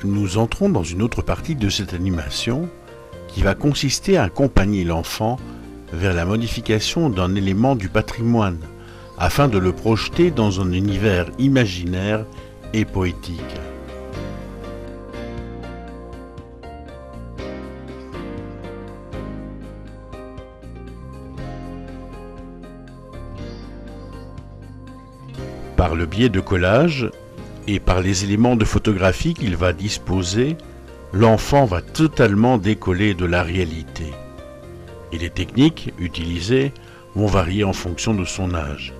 Nous entrons dans une autre partie de cette animation qui va consister à accompagner l'enfant vers la modification d'un élément du patrimoine afin de le projeter dans un univers imaginaire et poétique. Par le biais de collages et par les éléments de photographie qu'il va disposer, l'enfant va totalement décoller de la réalité. Et les techniques utilisées vont varier en fonction de son âge.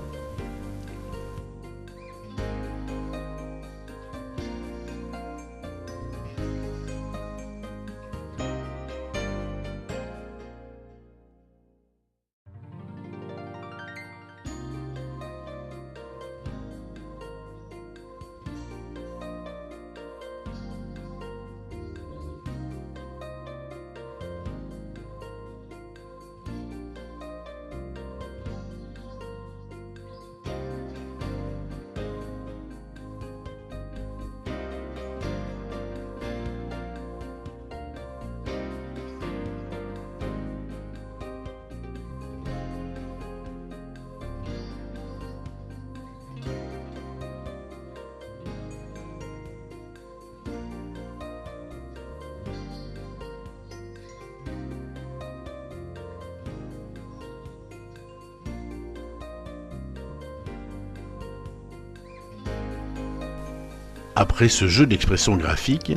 Après ce jeu d'expression graphique,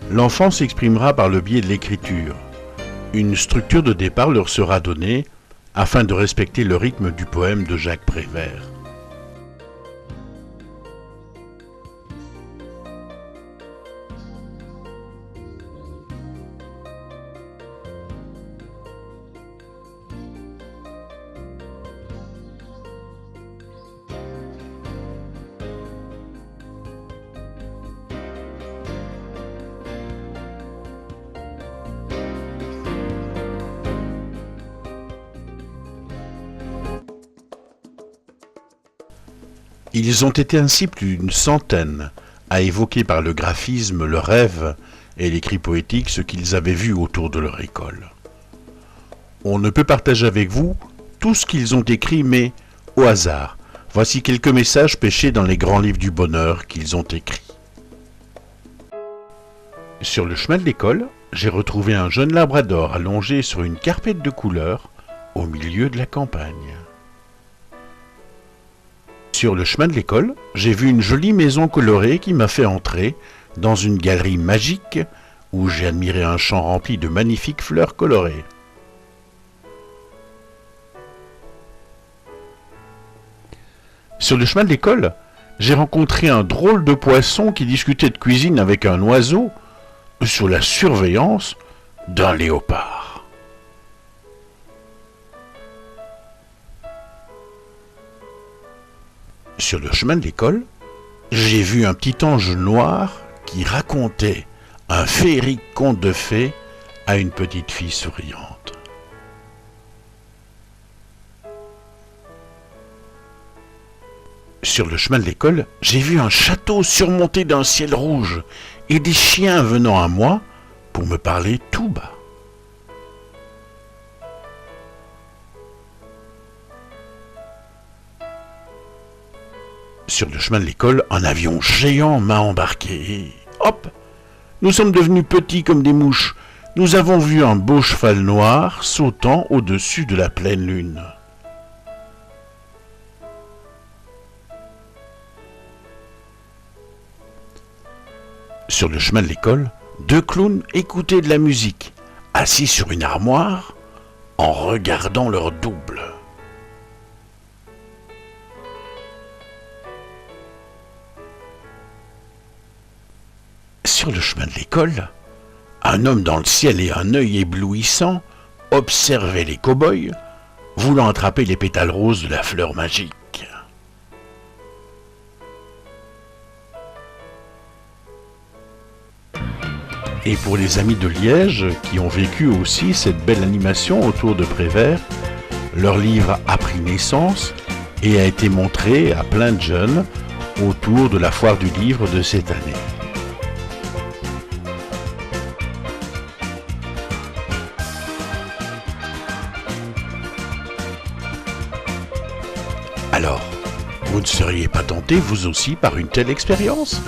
l'enfant s'exprimera par le biais de l'écriture. Une structure de départ leur sera donnée afin de respecter le rythme du poème de Jacques Prévert. Ils ont été ainsi plus d'une centaine à évoquer par le graphisme le rêve et l'écrit poétique ce qu'ils avaient vu autour de leur école. On ne peut partager avec vous tout ce qu'ils ont écrit, mais au hasard, voici quelques messages pêchés dans les grands livres du bonheur qu'ils ont écrits. Sur le chemin de l'école, j'ai retrouvé un jeune labrador allongé sur une carpette de couleurs au milieu de la campagne. Sur le chemin de l'école, j'ai vu une jolie maison colorée qui m'a fait entrer dans une galerie magique où j'ai admiré un champ rempli de magnifiques fleurs colorées. Sur le chemin de l'école, j'ai rencontré un drôle de poisson qui discutait de cuisine avec un oiseau sous la surveillance d'un léopard. Sur le chemin de l'école, j'ai vu un petit ange noir qui racontait un féerique conte de fées à une petite fille souriante. Sur le chemin de l'école, j'ai vu un château surmonté d'un ciel rouge et des chiens venant à moi pour me parler tout bas. Sur le chemin de l'école, un avion géant m'a embarqué et hop, nous sommes devenus petits comme des mouches. Nous avons vu un beau cheval noir sautant au-dessus de la pleine lune. Sur le chemin de l'école, deux clowns écoutaient de la musique, assis sur une armoire, en regardant leur double. Sur le chemin de l'école, un homme dans le ciel et un œil éblouissant observait les cow-boys, voulant attraper les pétales roses de la fleur magique. Et pour les amis de Liège qui ont vécu aussi cette belle animation autour de Prévert, leur livre a pris naissance et a été montré à plein de jeunes autour de la foire du livre de cette année. Alors, vous ne seriez pas tenté, vous aussi, par une telle expérience ?